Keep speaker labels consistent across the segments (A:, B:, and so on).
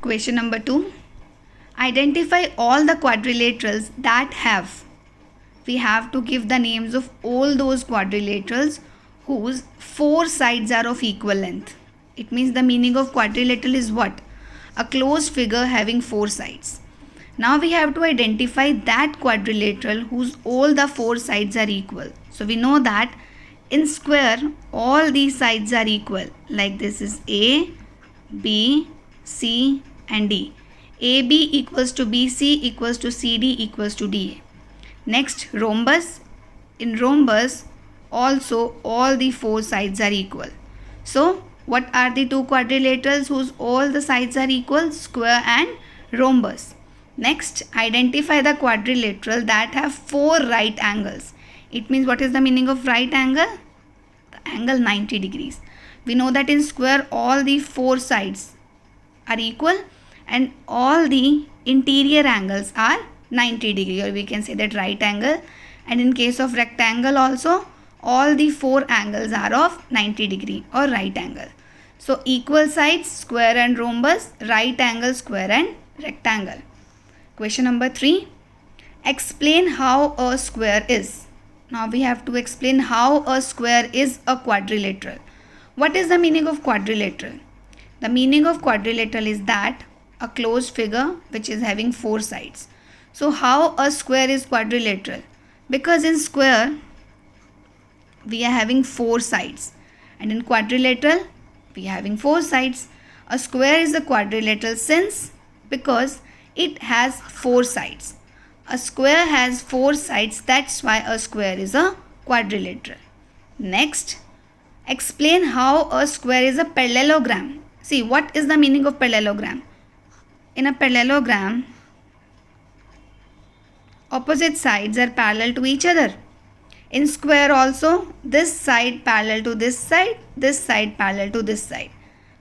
A: Question number 2. Identify all the quadrilaterals that have. We have to give the names of all those quadrilaterals whose 4 sides are of equal length. It means the meaning of quadrilateral is what? A closed figure having 4 sides. Now we have to identify that quadrilateral whose all the 4 sides are equal. So we know that in square all these sides are equal. Like this is A, B, C and D. AB equals to BC equals to CD equals to DA. Next, rhombus. In rhombus also all the 4 sides are equal. So what are the two quadrilaterals whose all the sides are equal? Square and rhombus. Next, identify the quadrilateral that have 4 right angles. It means what is the meaning of right angle? The angle 90 degrees. We know that in square all the 4 sides are equal and all the interior angles are 90 degree, or we can say that right angle. And in case of rectangle also all the 4 angles are of 90 degree or right angle. So equal sides square and rhombus, right angle square and rectangle. Question number 3. Explain how a square is. Now we have to explain how a square is a quadrilateral. What is the meaning of quadrilateral? The meaning of quadrilateral is that a closed figure which is having 4 sides. So how a square is quadrilateral? Because in square we are having 4 sides and in quadrilateral we are having 4 sides. A square is a quadrilateral since because it has 4 sides. A square has 4 sides, that's why a square is a quadrilateral. Next, explain how a square is a parallelogram. See, what is the meaning of parallelogram? In a parallelogram, opposite sides are parallel to each other. In square also, this side parallel to this side parallel to this side.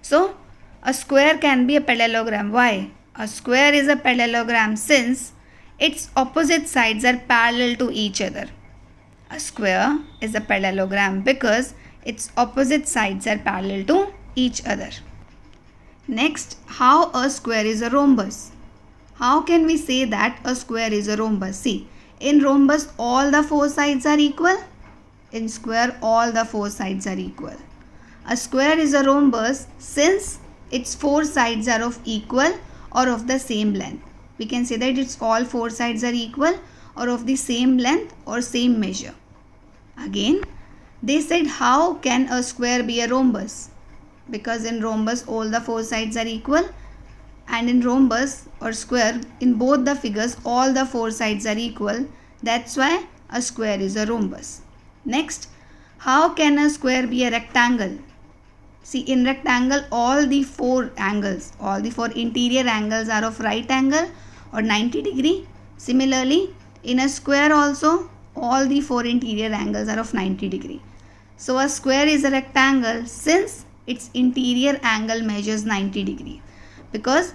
A: So, a square can be a parallelogram. Why? A square is a parallelogram since its opposite sides are parallel to each other. A square is a parallelogram because its opposite sides are parallel to each other. Next, how a square is a rhombus. How can we say that a square is a rhombus? See, in rhombus all the 4 sides are equal. In square all the 4 sides are equal. A square is a rhombus since its 4 sides are of equal or of the same length. We can say that its all 4 sides are equal or of the same length or same measure. Again, they said how can a square be a rhombus? Because in rhombus all the 4 sides are equal and in rhombus or square in both the figures all the 4 sides are equal. That's why a square is a rhombus. Next, how can a square be a rectangle? See, in rectangle all the 4 angles, all the 4 interior angles are of right angle or 90 degree. Similarly, in a square also all the 4 interior angles are of 90 degree. So a square is a rectangle since its interior angle measures 90 degree. Because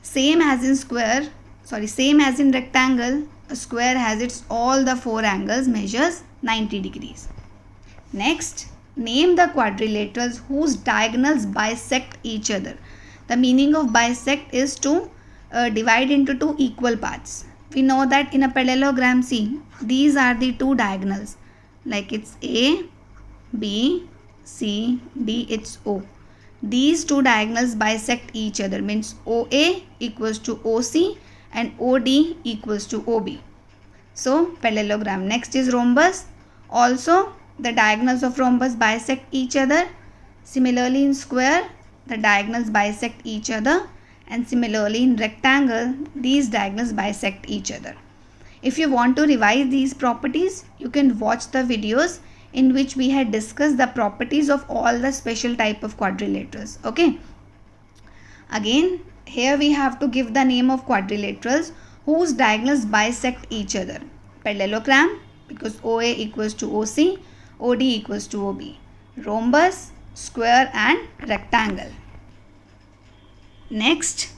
A: same as in rectangle, a square has its all the 4 angles measures 90 degrees. Next, name the quadrilaterals whose diagonals bisect each other. The meaning of bisect is to divide into 2 equal parts. We know that in a parallelogram, see, these are the 2 diagonals. Like it's A, B, C, D, it's O. These 2 diagonals bisect each other, means OA equals to OC and OD equals to OB. So parallelogram. Next is rhombus. Also the diagonals of rhombus bisect each other. Similarly in square the diagonals bisect each other, and similarly in rectangle these diagonals bisect each other. If you want to revise these properties, you can watch the videos in which we had discussed the properties of all the special type of quadrilaterals. Okay. Again, here we have to give the name of quadrilaterals whose diagonals bisect each other. Parallelogram, because OA equals to OC, OD equals to OB. Rhombus, square and rectangle. Next,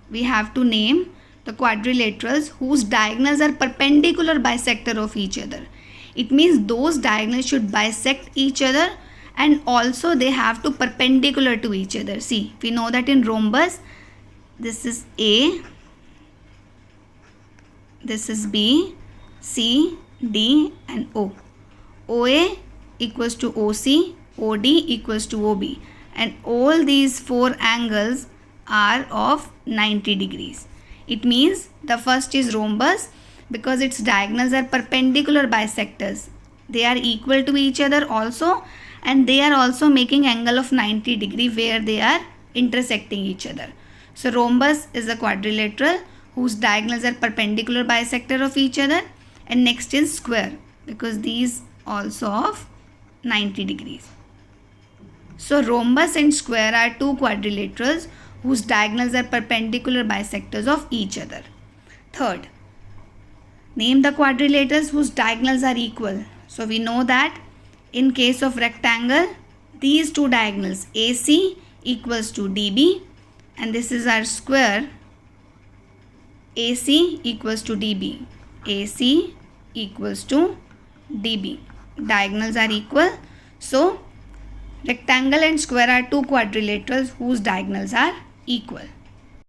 A: we have to name the quadrilaterals whose diagonals are perpendicular bisector of each other. It means those diagonals should bisect each other and also they have to perpendicular to each other. See, we know that in rhombus this is A, this is B, C, D and O. OA equals to OC, OD equals to OB, and all these four angles are of 90 degrees. It means the first is rhombus because its diagonals are perpendicular bisectors. They are equal to each other also, and they are also making angle of 90 degree where they are intersecting each other. So rhombus is a quadrilateral whose diagonals are perpendicular bisector of each other, and next is square because these also of 90 degrees. So rhombus and square are two quadrilaterals whose diagonals are perpendicular bisectors of each other. Third, name the quadrilaterals whose diagonals are equal. So we know that in case of rectangle, these two diagonals AC equals to DB, and this is our square, AC equals to DB. AC equals to DB. Diagonals are equal. So rectangle and square are two quadrilaterals whose diagonals are equal.